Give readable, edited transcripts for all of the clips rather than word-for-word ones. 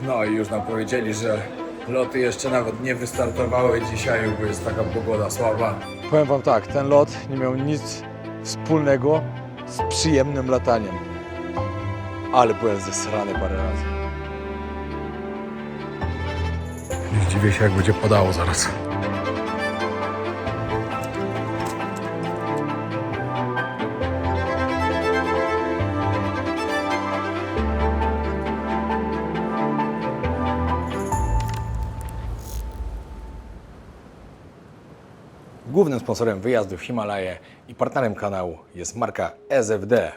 No i już nam powiedzieli, że loty jeszcze nawet nie wystartowały dzisiaj, bo jest taka pogoda słaba. Powiem wam tak, ten lot nie miał nic wspólnego z przyjemnym lataniem. Ale byłem zesrany parę razy. Nie zdziwię się, jak będzie padało zaraz. Głównym sponsorem wyjazdu w Himalaje i partnerem kanału jest marka SFD.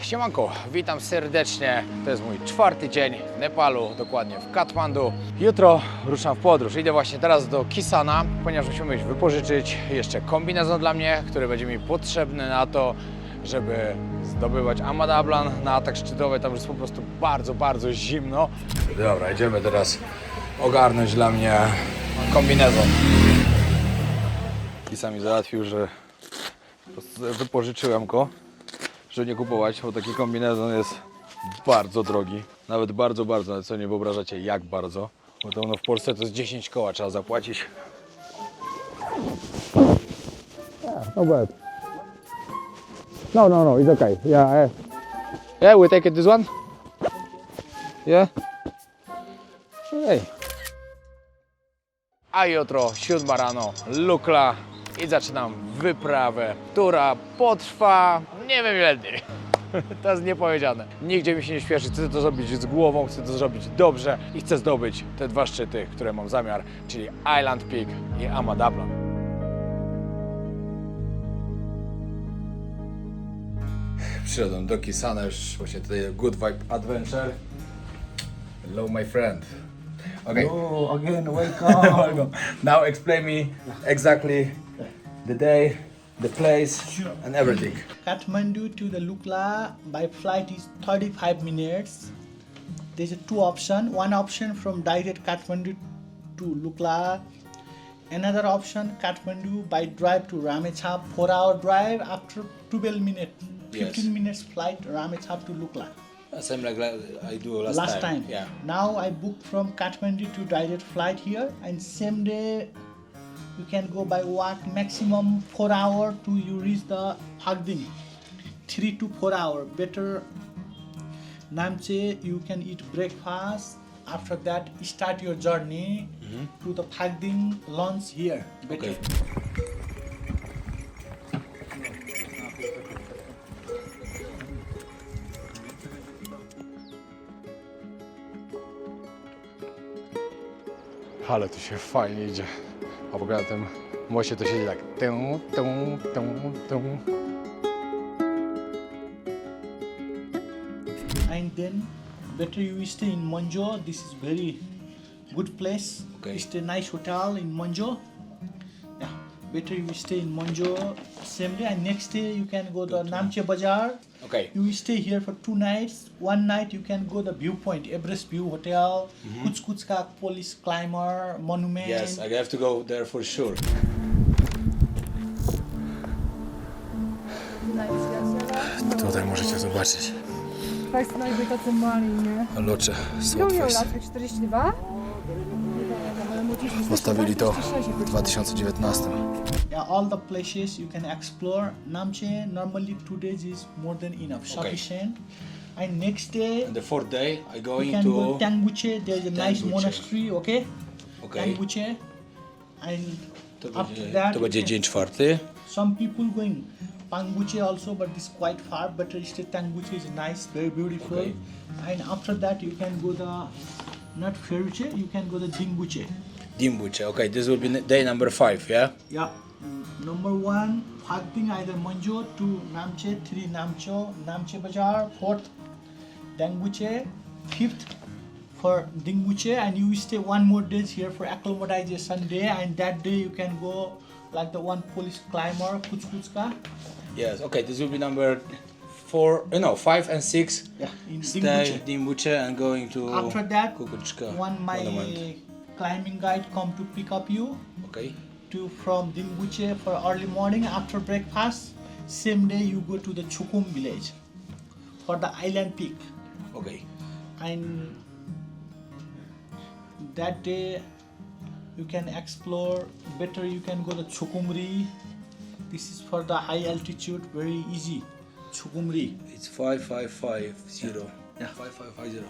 Siemanko, witam serdecznie. To jest mój 4. dzień w Nepalu, dokładnie w Katmandu. Jutro ruszam w podróż. Idę właśnie teraz do Kisana, ponieważ musimy wypożyczyć jeszcze kombinezon dla mnie, który będzie mi potrzebny na to, żeby zdobywać Ama Dablam na atak szczytowy. Tam jest po prostu bardzo zimno. Dobra, idziemy teraz ogarnąć dla mnie kombinezon. Kisa mi załatwił, że wypożyczyłem go, żeby nie kupować, bo taki kombinezon jest bardzo drogi. Nawet bardzo, ale co nie wyobrażacie jak bardzo. Bo to w Polsce to jest 10 koła trzeba zapłacić. No bad. No, it's okay. Yeah, we take it this one? Yeah? Hey. A jutro 7 rano, Lukla i zaczynam wyprawę, która potrwa nie wiem ile dni. To jest niepowiedziane. Nigdzie mi się nie śpieszy, chcę to zrobić z głową, chcę to zrobić dobrze i chcę zdobyć te 2 szczyty, które mam zamiar, czyli Island Peak i Ama Dablam. Przyszedłem do Kisana, już właśnie tutaj Good Vibe Adventure. Hello my friend. Okay. Oh, again, welcome. Now explain me exactly the day, the place, and everything. Kathmandu to the Lukla by flight is 35 minutes. There's a 2 options. One option from direct Kathmandu to Lukla. Another option Kathmandu by drive to Ramechhap. 4-hour drive after 12 minutes. 15 minutes flight Ramechhap to Lukla. Same like I do Last time. Yeah. Now I booked from Kathmandu to direct flight here, and same day you can go by walk maximum 4 hours to you reach the Phagding. 3 to 4 hours. Better Namche you can eat breakfast. After that start your journey to the Phagding lunch here. Better. Okay. Ale tu się fajnie idzie. A w ogóle na tym moście to siedzi tak. And then better you stay in Monjo. This is very good place. Okay. Stay nice hotel in Monjo. Yeah, better you stay in Monjo same day, and next day you can go to Namche Bazaar. Okay. You stay here for 2 nights. One night you can go the viewpoint, Everest View Hotel, Kuchkuchka Police Climber Monument. Yes, I have to go there for sure. Tutaj możecie zobaczyć Państwo najby tacy mali, nie? locze Ile miał Southwest. lat? 42? Postawili to w 2019. Yeah, all the places you can explore. Namche normally 2 days is more than enough, sufficient. And next day The 4th day I you going can go to Tangbuche. There's a nice Tangbuche. monastery, okay? Okay. Tangbuche. And To after będzie, that to you będzie can- dzień 4. some people going Pangbuche also, but it's quite far. Better stay Tangbuche is nice, very beautiful. Okay. And after that you can go the not Feruche, you can go the Dingbuche. Dimbuche. Okay, this will be day number 5, yeah? Yeah. Number 1, Phagding either Monjo, 2 Namche, 3 Namche Bazaar, 4th Dangbuche, 5th for Dingbuche, and you stay 1 more days here for acclimatization day, and that day you can go like the one police climber, Kuchkuchka. Yes, okay, this will be number 5 and 6. Yeah, in Stay Dingbuche. Dimbuche and going to After that, Kukuchka one my monument. climbing guide come to pick up you Okay. to from Dingbuche for early morning after breakfast. Same day you go to the Chukum village. for the island peak. Okay. And that day you can explore better. You can go to Chukumri. This is for the high altitude, very easy. Chukumri. It's 5550. Yeah. 5550.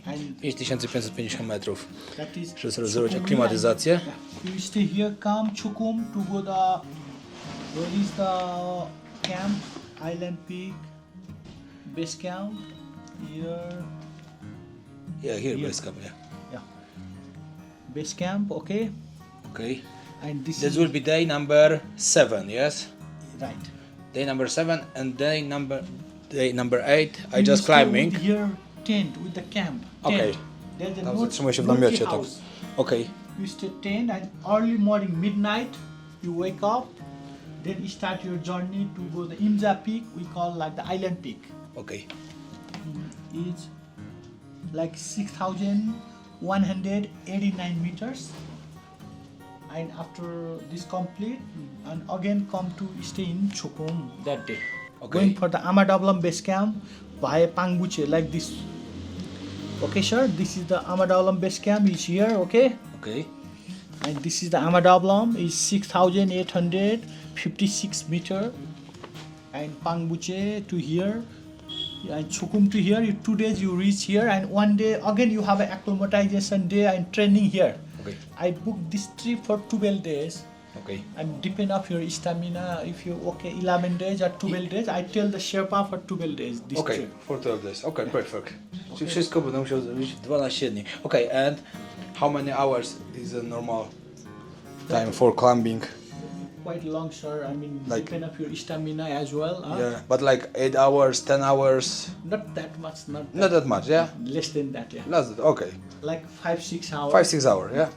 And 5550 metrów. that is Muszę sobie zrobić Chukumri. aklimatyzację. Yeah. You stay here, come Chukum to go the, where is the camp? Island peak, base camp. Here, Yeah, here, Here. base camp, yeah. yeah. Base camp, okay. Okay. And this This is will be day number 7, yes? right. Day number 7 and day number 8. I You just stay climbing. with your tent with the camp. Okay. Tent. There's a Tam no- zatrzymuję się w no namiocie, tea tak. house. Okay. You stay tent and early morning, midnight, you wake up. Then you start your journey to go the Imja peak. We call like the island peak. Okay. It's like 6,189 meters. And after this complete, and again come to stay in Chukum that day. Okay. Going for the Amadablam base camp via Pangbuche like this. Okay, sir. This is the Amadablam base camp. Is here. Okay. Okay. And this is the Amadablam. Is 6,856 meter. And Pangbuche to here. And Chukum to here. 2 days you reach here, and 1 day again you have an acclimatization day and training here. Okay. I booked this trip for 12 days. Okay. And depend of your stamina, if you 11 days or 12 days, I tell the Sherpa for 12 days this Okay, trip. for 12 days. Okay, perfect. Czyli wszystko będę musiał zrobić 12 dni. Okay, and how many hours is a normal time for climbing? Quite long, sir. I mean, Like- depend of your stamina as well. Huh? Yeah, but like 8 hours, 10 hours, Not that much, not that much, yeah? less than that, yeah. That's it, okay. Like 5-6 hours. 5-6 hours, yeah?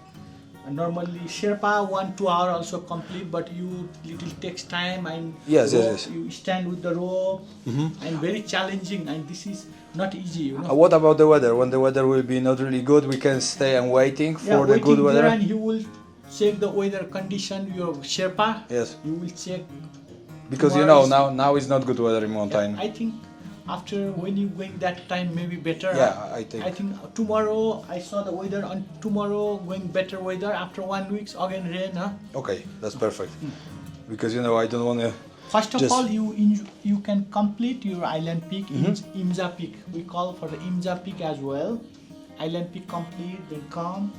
And normally Sherpa 1-2 hour also complete, but you little takes time and Yes, rope, yes. you stand with the rope and very challenging, and this is not easy, you know. What about the weather? When the weather will be not really good, we can stay and waiting for the waiting good there, weather? and you will check the weather condition, your Sherpa. Yes. You will check. Because you know, tomorrow is- now it's not good weather in mountain. I think after when you going that time maybe better. Yeah, huh? I think. I think tomorrow I saw the weather on tomorrow going better weather. After 1 week again rain. Huh? Okay, that's perfect. Because you know, I don't want to... First of Just- all, you can complete your island peak, Imja peak. We call for the Imja peak as well. Island peak complete, then come.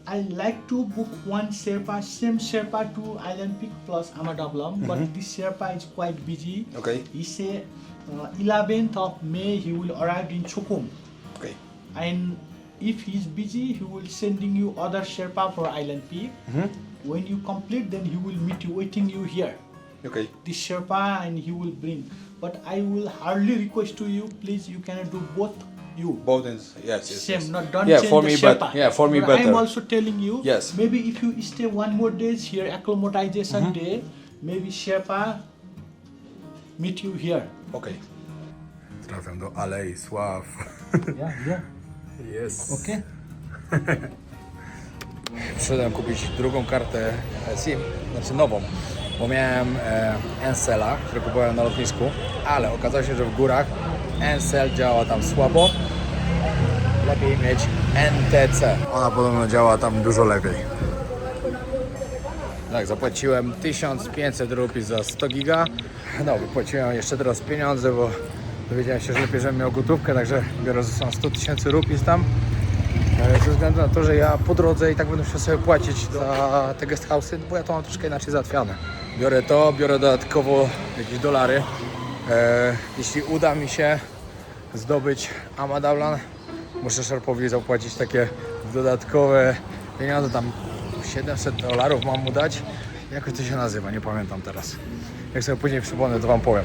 I like to book one Sherpa, same Sherpa to Island Peak plus Amadablam, but this Sherpa is quite busy. Okay. He say 11th of May he will arrive in Chukum, Okay. and if he's busy, he will sending you other Sherpa for Island Peak. When you complete, then he will meet you, waiting you here. Okay. This Sherpa, and he will bring. But I will hardly request to you, please, you cannot do both. You Both ends, yes, yes. same, yes. not don't Yeah, change for the me, Sherpa. but yeah, for me But better. I'm also telling you, Yes. maybe if you stay 1 more days here, acclimatization day, maybe Sherpa meet you here. Okay. Trafiam do Alei Sław. Yeah. Yes. Okay. Przyszedłem kupić drugą kartę SIM, znaczy nową, bo miałem Ncela, który kupowałem na lotnisku, ale okazało się, że w górach Ncel działa tam słabo. Lepiej mieć NTC. Ona podobno działa tam dużo lepiej. Tak, zapłaciłem 1500 rupii za 100 giga. No, wypłaciłem jeszcze teraz pieniądze, bo dowiedziałem się, że lepiej, żebym miał gotówkę, także biorę ze sobą 100 tysięcy rupii tam. Ze względu na to, że ja po drodze i tak będę musiał sobie płacić za te guest house'y, bo ja to mam troszkę inaczej załatwiane. Biorę to, biorę dodatkowo jakieś dolary. Jeśli uda mi się zdobyć Amadablan, muszę Sherpowi zapłacić takie dodatkowe pieniądze, tam $700 mam mu dać. Jakoś to się nazywa, nie pamiętam teraz. Jak sobie później przypomnę, to wam powiem.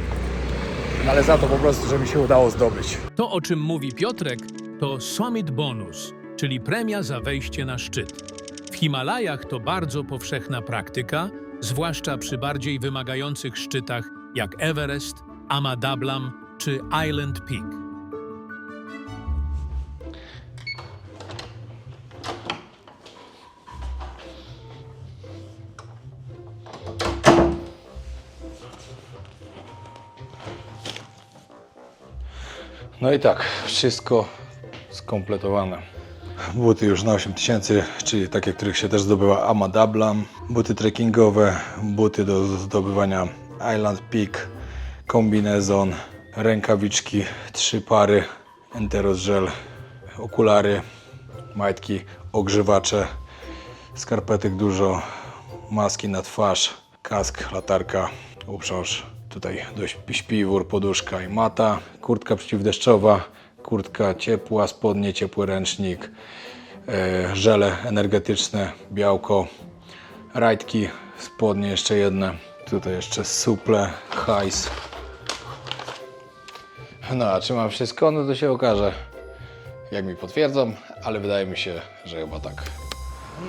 No ale za to po prostu, że mi się udało zdobyć. To, o czym mówi Piotrek, to Summit Bonus, czyli premia za wejście na szczyt. W Himalajach to bardzo powszechna praktyka, zwłaszcza przy bardziej wymagających szczytach jak Everest, Amadablam czy Island Peak. No i tak, wszystko skompletowane. Buty już na 8000, czyli takie, których się też zdobyła Amadablam. Buty trekkingowe, buty do zdobywania Island Peak, kombinezon, rękawiczki, 3 pary, Enteros Gel, okulary, majtki, ogrzewacze, skarpetek dużo, maski na twarz, kask, latarka, uprząż. Tutaj śpiwór, poduszka i mata, kurtka przeciwdeszczowa, kurtka ciepła, spodnie, ciepły ręcznik, żele energetyczne, białko, rajtki, spodnie jeszcze jedne, tutaj jeszcze suple, hajs. No a czy mam wszystko? No to się okaże, jak mi potwierdzą, ale wydaje mi się, że chyba tak.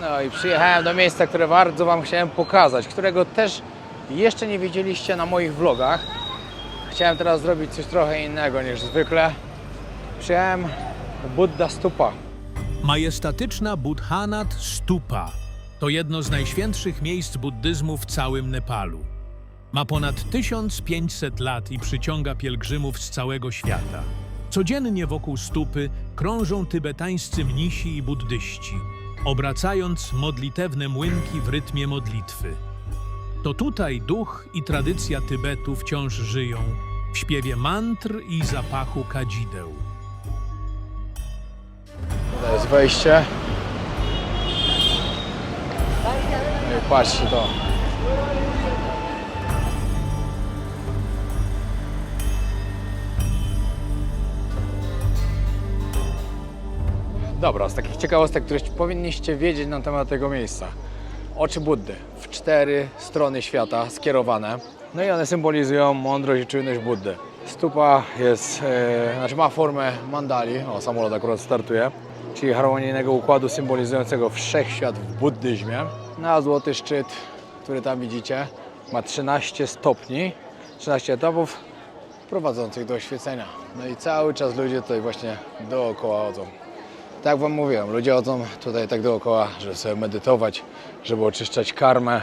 No i przyjechałem do miejsca, które bardzo Wam chciałem pokazać, którego też jeszcze nie widzieliście na moich vlogach. Chciałem teraz zrobić coś trochę innego niż zwykle. Przyjechałem do Buddha Stupa. Majestatyczna Buddhanath Stupa to jedno z najświętszych miejsc buddyzmu w całym Nepalu. Ma ponad 1500 lat i przyciąga pielgrzymów z całego świata. Codziennie wokół stupy krążą tybetańscy mnisi i buddyści, obracając modlitewne młynki w rytmie modlitwy. To tutaj duch i tradycja Tybetu wciąż żyją w śpiewie mantr i zapachu kadzideł. To jest wejście. No i patrzcie to. Dobra, z takich ciekawostek, które powinniście wiedzieć na temat tego miejsca. Oczy Buddy w 4 strony świata skierowane. No i one symbolizują mądrość i czujność Buddy. Stupa jest, ma formę mandali. O, samolot akurat startuje. Czyli harmonijnego układu symbolizującego wszechświat w buddyzmie. No a złoty szczyt, który tam widzicie, ma 13 stopni, 13 etapów prowadzących do oświecenia. No i cały czas ludzie tutaj właśnie dookoła chodzą. Tak jak Wam mówiłem, ludzie chodzą tutaj tak dookoła, żeby sobie medytować, żeby oczyszczać karmę,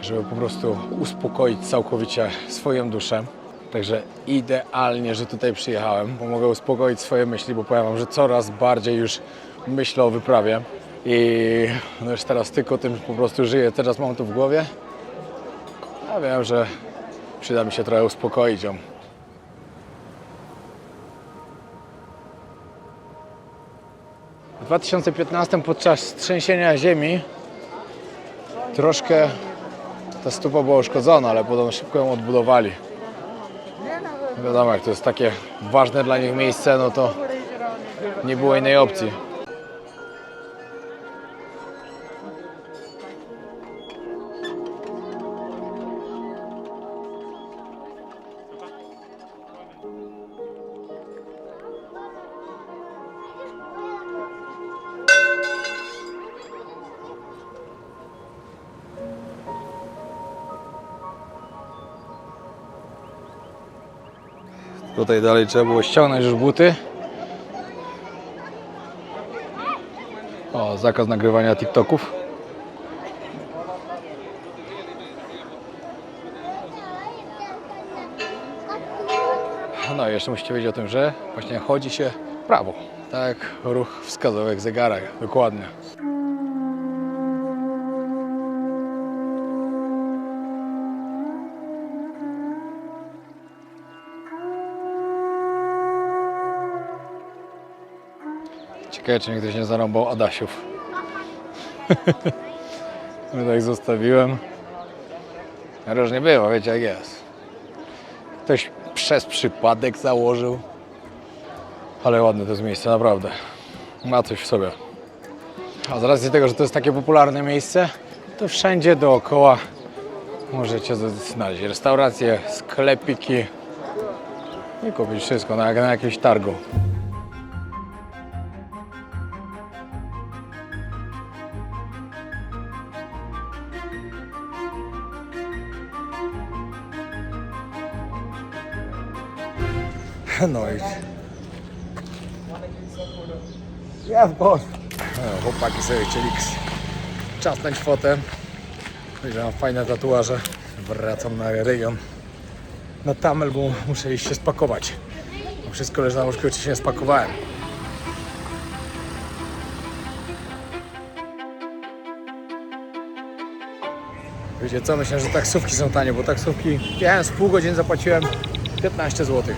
żeby po prostu uspokoić całkowicie swoją duszę. Także idealnie, że tutaj przyjechałem, bo mogę uspokoić swoje myśli, bo powiem Wam, że coraz bardziej już myślę o wyprawie i no już teraz tylko tym po prostu żyję, teraz mam to w głowie. Ja wiem, że przyda mi się trochę uspokoić ją. W 2015 podczas trzęsienia ziemi troszkę ta stupa była uszkodzona, ale podobno szybko ją odbudowali. Wiadomo, jak to jest takie ważne dla nich miejsce, no to nie było innej opcji. Tutaj dalej trzeba było ściągnąć już buty. O, zakaz nagrywania TikToków. No i jeszcze musicie wiedzieć o tym, że właśnie chodzi się w prawo. Tak jak ruch wskazówek zegara, dokładnie. Ciekawe, czy mnie ktoś nie zarąbał Adasiów. No tak zostawiłem. Różnie było, wiecie jak jest. Ktoś przez przypadek założył. Ale ładne to jest miejsce, naprawdę. Ma coś w sobie. A z racji tego, że to jest takie popularne miejsce, to wszędzie dookoła możecie znaleźć restauracje, sklepiki i kupić wszystko na jakimś targu. No i... Yeah, of course. No, chłopaki sobie chcieli czasnąć fotę. Że mam fajne tatuaże. Wracam na rejon. Na Tamel, bo muszę iść się spakować. Wszystko leży na łóżku, oczywiście nie spakowałem. Wiecie co, myślę, że taksówki są tanie, bo taksówki jechałem z pół godziny, zapłaciłem 15 zł.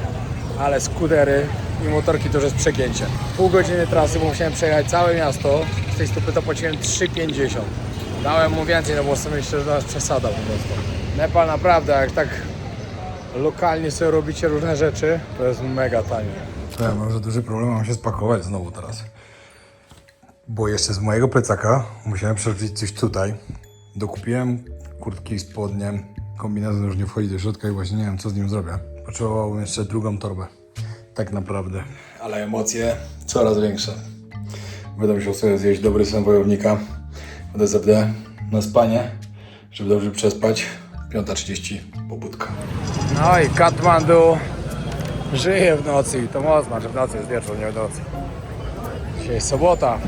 Ale skutery i motorki to już jest przegięcie. Pół godziny trasy, bo musiałem przejechać całe miasto. Z tej stopy to płaciłem 3,50. Dałem mu więcej, no bo sobie myślę, że to jest przesada po prostu. Nepal naprawdę, jak tak lokalnie sobie robicie różne rzeczy, to jest mega tanie. Ja mam że duży problem, mam się spakować znowu teraz. Bo jeszcze z mojego plecaka musiałem przerzucić coś tutaj. Dokupiłem kurtki, spodnie, kombinezon już nie wchodzi do środka i właśnie nie wiem, co z nim zrobię. Potrzebowałbym jeszcze drugą torbę. Tak naprawdę. Ale emocje coraz większe. Będę musiał sobie zjeść dobry sen wojownika. Będę ZD na spanie, żeby dobrze przespać. 5:30 pobudka. No i Katmandu żyje w nocy i to mocno, że w nocy jest wieczór, nie w nocy. Dzisiaj jest sobota.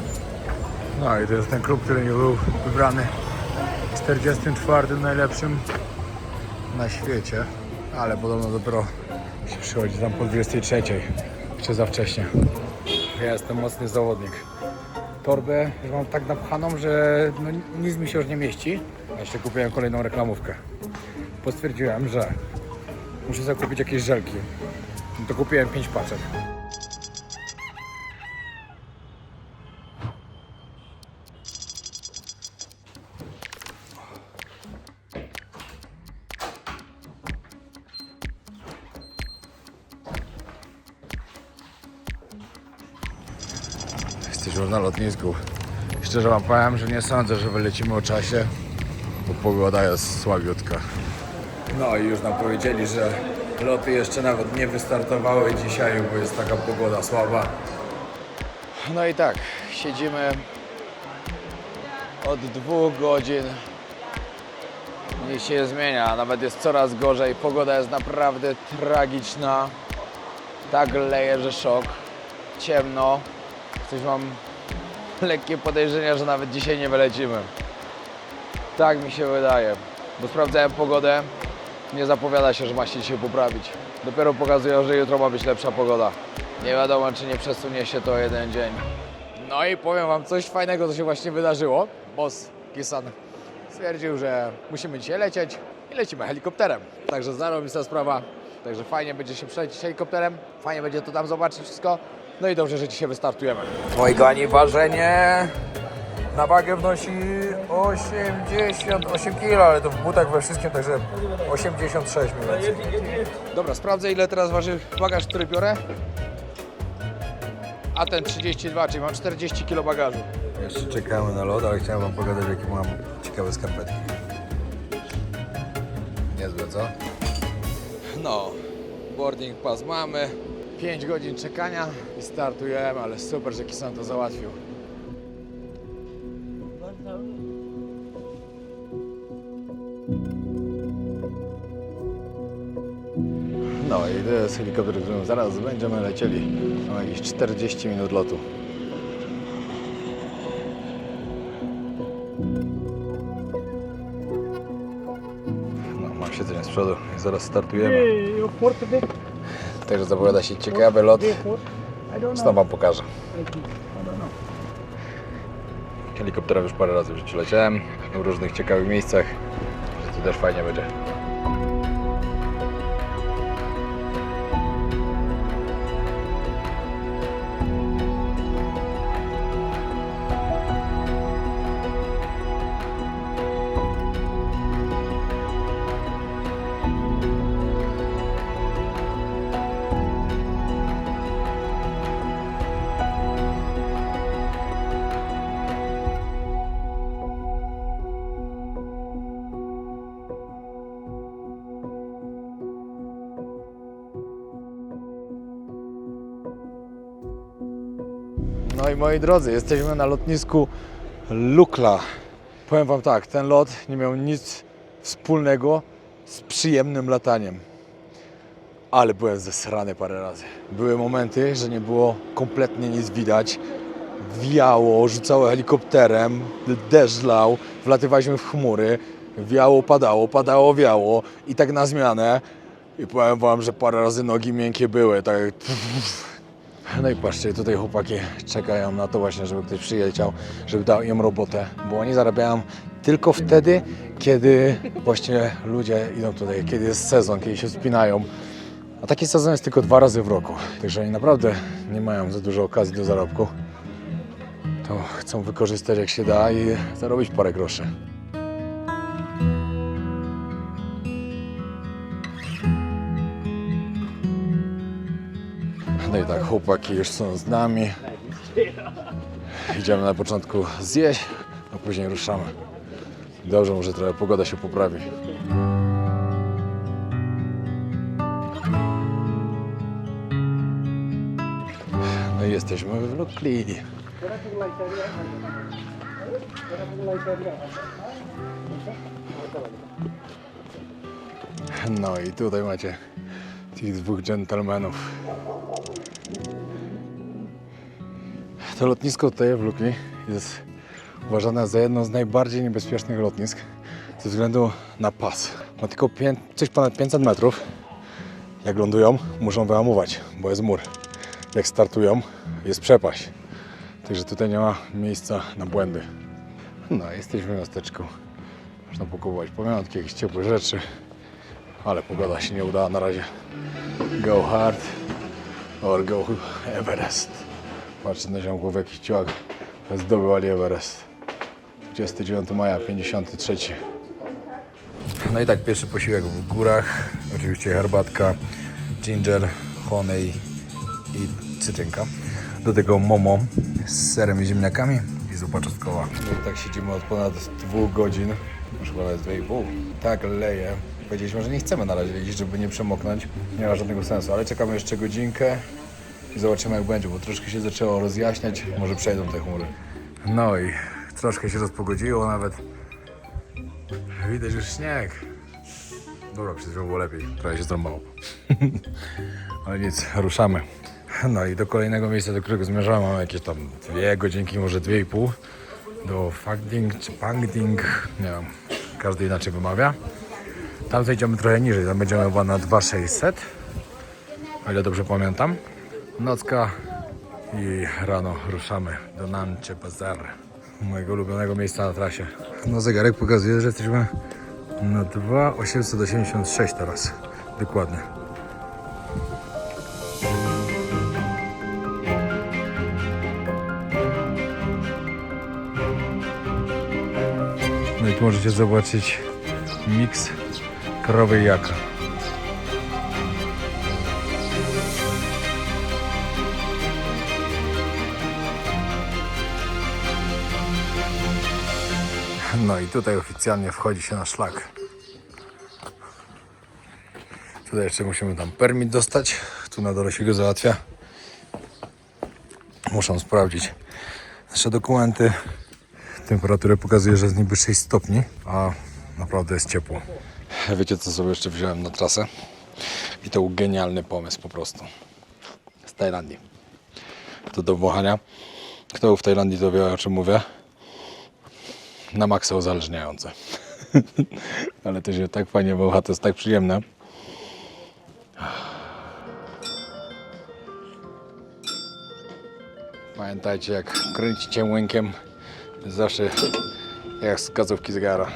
No i to jest ten klub, który nie był wybrany 44 najlepszym na świecie, ale podobno dopiero się przychodzi tam po 23, jeszcze za wcześnie. Ja jestem mocny zawodnik. Torbę już mam tak napchaną, że no, nic mi się już nie mieści. Jeszcze kupiłem kolejną reklamówkę. Postwierdziłem, że muszę sobie kupić jakieś żelki. No to kupiłem 5 paczek. Jesteśmy już na lotnisku. Szczerze wam powiem, że nie sądzę, że wylecimy o czasie, bo pogoda jest słabiutka. No i już nam powiedzieli, że loty jeszcze nawet nie wystartowały dzisiaj, bo jest taka pogoda słaba. No i tak, siedzimy od 2 godzin. Nic się nie zmienia, nawet jest coraz gorzej. Pogoda jest naprawdę tragiczna. Tak leje, że szok. Ciemno. Coś mam lekkie podejrzenia, że nawet dzisiaj nie wylecimy. Tak mi się wydaje. Bo sprawdzałem pogodę. Nie zapowiada się, że ma się dzisiaj poprawić. Dopiero pokazują, że jutro ma być lepsza pogoda. Nie wiadomo, czy nie przesunie się to jeden dzień. No i powiem wam coś fajnego, co się właśnie wydarzyło. Boss Kisan stwierdził, że musimy dzisiaj lecieć i lecimy helikopterem. Także zarobista sprawa. Także fajnie będzie się przelecieć helikopterem. Fajnie będzie to tam zobaczyć wszystko. No i dobrze, że dzisiaj wystartujemy. Moi kochani, ważenie na wagę wnosi 88 kg, ale to w butach we wszystkim, także 86 mniej więcej. Dobra, sprawdzę, ile teraz waży bagaż, który biorę. A ten 32, czyli mam 40 kg bagażu. Jeszcze czekamy na lot, ale chciałem wam pogadać, jakie mam ciekawe skarpetki. Niezłe, co? No, boarding pass mamy. 5 godzin czekania i startujemy, ale super, że Kisan to załatwił. No i to jest helikopter, którym zaraz będziemy lecieli. Mamy jakieś 40 minut lotu. No, mam siedzenie z przodu i zaraz startujemy. Także zapowiada się ciekawy lot. Zresztą wam pokażę. Helikopterem już parę razy w życiu leciałem w różnych ciekawych miejscach. To też fajnie będzie. No i moi drodzy, jesteśmy na lotnisku Lukla. Powiem wam tak, ten lot nie miał nic wspólnego z przyjemnym lataniem. Ale byłem zesrany parę razy. Były momenty, że nie było kompletnie nic widać. Wiało, rzucało helikopterem, deszcz lał, wlatywaliśmy w chmury. Wiało, padało, padało, wiało i tak na zmianę. I powiem wam, że parę razy nogi miękkie były, tak. No i patrzcie, tutaj chłopaki czekają na to właśnie, żeby ktoś przyjechał, żeby dał im robotę, bo oni zarabiają tylko wtedy, kiedy właśnie ludzie idą tutaj, kiedy jest sezon, kiedy się wspinają. A taki sezon jest tylko 2 razy w roku, także oni naprawdę nie mają za dużo okazji do zarobku. To chcą wykorzystać jak się da i zarobić parę groszy. No i tak, chłopaki już są z nami. Idziemy na początku zjeść, a później ruszamy. Dobrze, może trochę pogoda się poprawi. No i jesteśmy w Lokli. No i tutaj macie tych 2 dżentelmenów. To lotnisko tutaj w Lukli jest uważane za jedno z najbardziej niebezpiecznych lotnisk ze względu na pas. Ma tylko coś ponad 500 metrów. Jak lądują, muszą wyhamować, bo jest mur. Jak startują, jest przepaść. Także tutaj nie ma miejsca na błędy. No, jesteśmy w miasteczku. Można pokupować pamiątki, jakieś ciepłe rzeczy. Ale pogoda się nie udała na razie. Go hard or go Everest. Patrzę na ziomków, jakiś ciąg zdobył Everest. 29 maja 53. No i tak pierwszy posiłek w górach. Oczywiście herbatka, ginger, honey i cytrynka. Do tego momo z serem i ziemniakami i zupa czosnkowa. No i tak siedzimy od ponad 2 godzin. Już chyba jest 2,5. Tak leje. Powiedzieliśmy, że nie chcemy na razie jeździć, żeby nie przemoknąć. Nie ma żadnego sensu, ale czekamy jeszcze godzinkę i zobaczymy jak będzie, bo troszkę się zaczęło rozjaśniać. Może przejdą te chmury. No i troszkę się rozpogodziło nawet. Widać już śnieg. Dobra, przed chwilą było lepiej. Trochę się zrąbało. Ale nic, ruszamy. No i do kolejnego miejsca, do którego zmierzamy, mamy jakieś tam 2 godzinki, może 2,5. Do Phakding czy Pangding, nie wiem, każdy inaczej wymawia. Tam zejdziemy trochę niżej, tam będziemy chyba na 2600, o ile dobrze pamiętam. Nocka i rano ruszamy do Nanche Bazar, mojego ulubionego miejsca na trasie. No zegarek pokazuje, że jesteśmy na 2,886 teraz, dokładnie. No i tu możecie zobaczyć miks krowy i jaka. No i tutaj oficjalnie wchodzi się na szlak. Tutaj jeszcze musimy tam permit dostać. Tu na dole się go załatwia. Muszą sprawdzić nasze dokumenty. Temperaturę pokazuje, że jest niby 6 stopni, a naprawdę jest ciepło. Wiecie co sobie jeszcze wziąłem na trasę? I to był genialny pomysł po prostu. Z Tajlandii. To do wąchania. Kto był w Tajlandii, to wie, o czym mówię. Na maksa uzależniające. Ale to się tak fajnie wącha, to jest tak przyjemne. Pamiętajcie, jak kręcicie łynkiem, zawsze jak z gazówki zegara.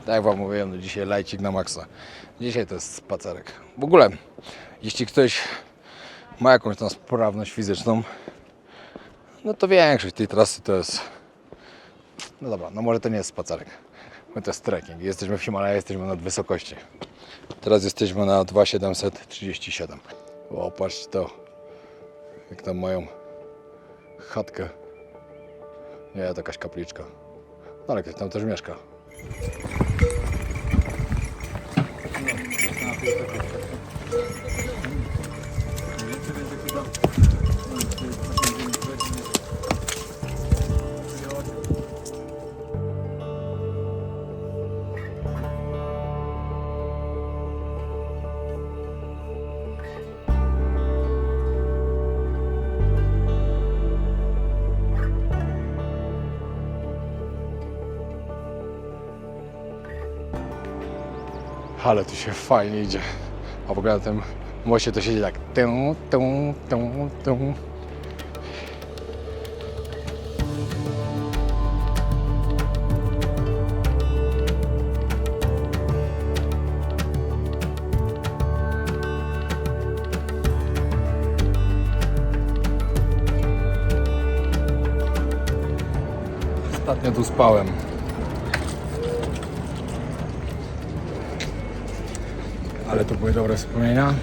Tak jak wam mówiłem, no dzisiaj lajcik na maksa. Dzisiaj to jest spacerek. W ogóle, jeśli ktoś ma jakąś tam sprawność fizyczną, no to większość tej trasy to jest... No dobra, no może to nie jest spacerek, bo to jest trekking. Jesteśmy w Himalajach, jesteśmy nad wysokości. Teraz jesteśmy na 2,737. O, patrzcie to, jak tam mają chatkę. Nie, to jakaś kapliczka. No ale ktoś tam też mieszka. Ale tu się fajnie idzie. A w ogóle na tym moście to siedzi tak. Tum, tum, tum, tum. Ostatnio tu spałem. Ale to były dobre wspomnienia.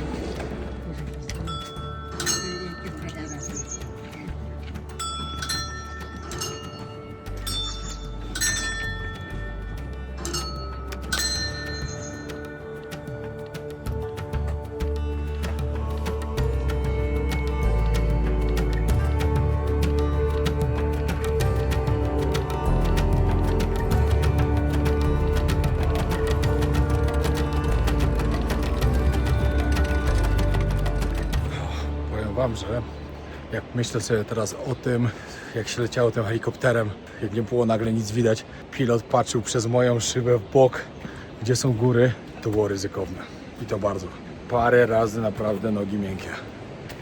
Wam, że jak myślę sobie teraz o tym, jak się leciało tym helikopterem, jak nie było nagle nic widać, pilot patrzył przez moją szybę w bok, gdzie są góry, to było ryzykowne. I to bardzo. Parę razy naprawdę nogi miękkie.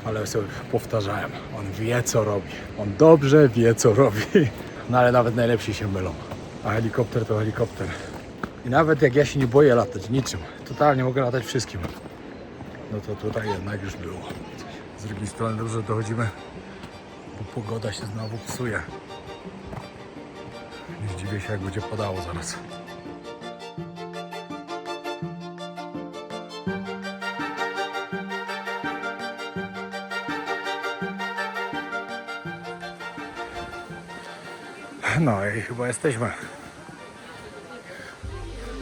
Ale sobie powtarzałem, on wie co robi. On dobrze wie co robi. No ale nawet najlepsi się mylą. A helikopter to helikopter. I nawet jak ja się nie boję latać niczym, totalnie mogę latać wszystkim, no to tutaj jednak już było. Z drugiej strony dobrze dochodzimy, bo pogoda się znowu psuje. Nie zdziwię się, jak będzie padało zaraz. No i chyba jesteśmy.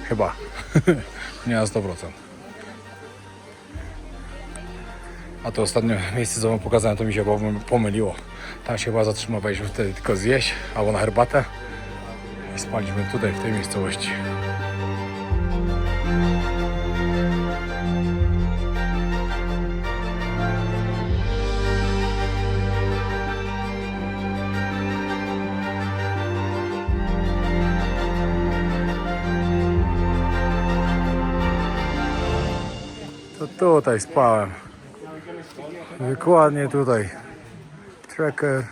Chyba. Nie na 100%. A to ostatnie miejsce, co wam pokazałem, to mi się pomyliło. Tam się chyba zatrzymywaliśmy wtedy tylko zjeść albo na herbatę i spaliśmy tutaj, w tej miejscowości. To tutaj spałem. Dokładnie tutaj. Tracker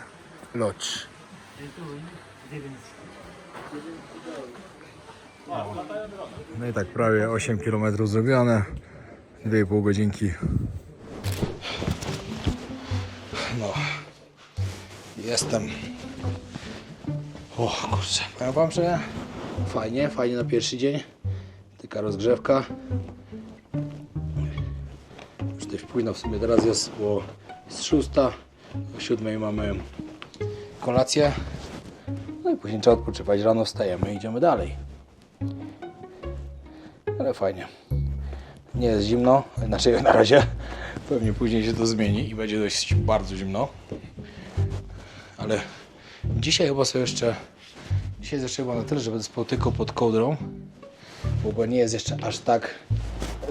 Lodge. No i tak prawie 8 km zrobione. 2,5 godzinki. No. Jestem. O kurczę. Powiem wam, że fajnie na pierwszy dzień. Taka rozgrzewka. Dość późno w sumie teraz jest, bo jest 6, o 7 mamy kolację, no i później trzeba odpoczywać, rano wstajemy i idziemy dalej. Ale fajnie. Nie jest zimno, inaczej na razie, pewnie później się to zmieni i będzie dość bardzo zimno. Ale dzisiaj chyba sobie jeszcze, chyba na tyle, że będę spał tylko pod kołdrą, bo nie jest jeszcze aż tak,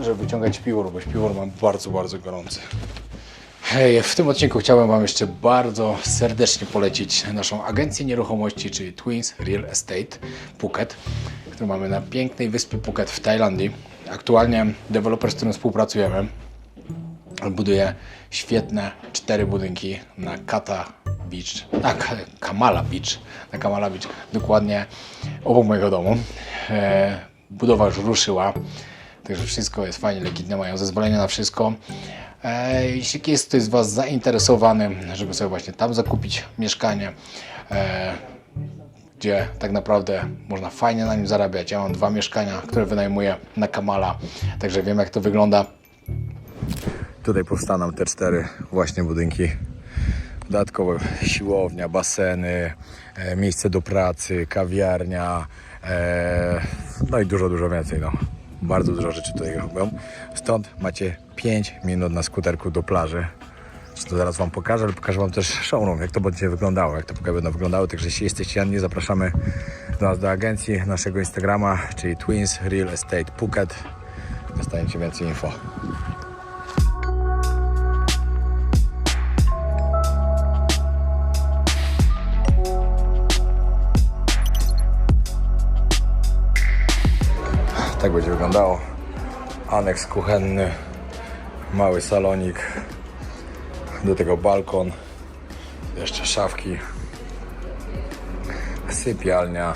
żeby wyciągać śpiwór, bo śpiwór mam bardzo, bardzo gorący. Hej, w tym odcinku chciałem wam jeszcze bardzo serdecznie polecić naszą agencję nieruchomości, czyli Twins Real Estate Phuket, którą mamy na pięknej wyspie Phuket w Tajlandii. Aktualnie deweloper, z którym współpracujemy, buduje świetne 4 budynki na Kata Beach, Kamala Beach, na Kamala Beach, dokładnie obok mojego domu. Budowa już ruszyła. Także wszystko jest fajnie, legitne, mają zezwolenia na wszystko. Jeśli jest ktoś z Was zainteresowany, żeby sobie właśnie tam zakupić mieszkanie, gdzie tak naprawdę można fajnie na nim zarabiać. Ja mam 2 mieszkania, które wynajmuję na Kamala, także wiem, jak to wygląda. Tutaj powstaną te 4 właśnie budynki. Dodatkowo siłownia, baseny, miejsce do pracy, kawiarnia, no i dużo więcej. No. Bardzo dużo rzeczy tutaj robią. Stąd macie 5 minut na skuterku do plaży. To zaraz wam pokażę, ale pokażę wam też showroom, jak to będzie wyglądało, jak to będą wyglądały. Także jeśli jesteście chętni, zapraszamy do nas do agencji, naszego Instagrama, czyli Twins Real Estate Phuket. Dostaniecie więcej info. Tak będzie wyglądało. Aneks kuchenny, mały salonik, do tego balkon, jeszcze szafki, sypialnia,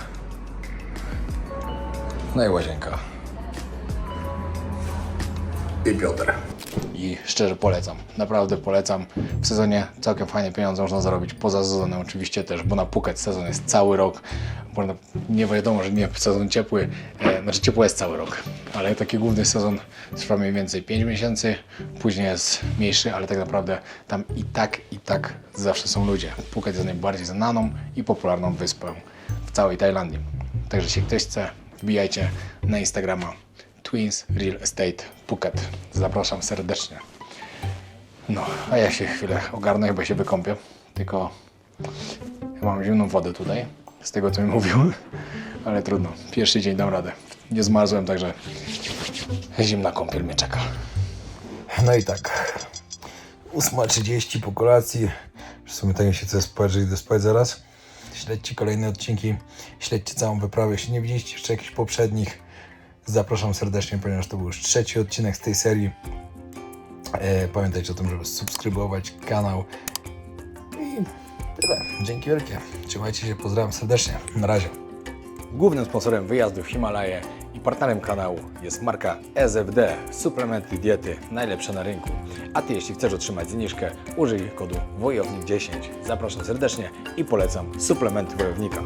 no i łazienka. I Piotr. I szczerze polecam, naprawdę polecam. W sezonie całkiem fajne pieniądze można zarobić, poza sezonem oczywiście też, bo na Phuket sezon jest cały rok. Nie wiadomo, że nie sezon ciepły, znaczy ciepły jest cały rok, ale taki główny sezon trwa mniej więcej 5 miesięcy, później jest mniejszy, ale tak naprawdę tam i tak zawsze są ludzie. Phuket jest najbardziej znaną i popularną wyspą w całej Tajlandii. Także jeśli ktoś chce, wbijajcie na Instagrama Twins Real Estate Phuket. Zapraszam serdecznie. No, a ja się chwilę ogarnę, chyba się wykąpię. Tylko ja mam zimną wodę tutaj, z tego co mi mówił, ale trudno. Pierwszy dzień dam radę. Nie zmarzłem, także zimna kąpiel mnie czeka. No i tak, 8:30 po kolacji. W sumie tak mi się chce spać, że idę spać zaraz. Śledźcie kolejne odcinki, śledźcie całą wyprawę. Jeśli nie widzieliście jeszcze jakichś poprzednich, zapraszam serdecznie, ponieważ to był już 3. odcinek z tej serii. Pamiętajcie o tym, żeby subskrybować kanał. I tyle. Dzięki wielkie. Trzymajcie się, pozdrawiam serdecznie. Na razie. Głównym sponsorem wyjazdu w Himalaje i partnerem kanału jest marka SFD, suplementy diety najlepsze na rynku. A Ty, jeśli chcesz otrzymać zniżkę, użyj kodu WOJOWNIK10. Zapraszam serdecznie i polecam suplementy Wojownika.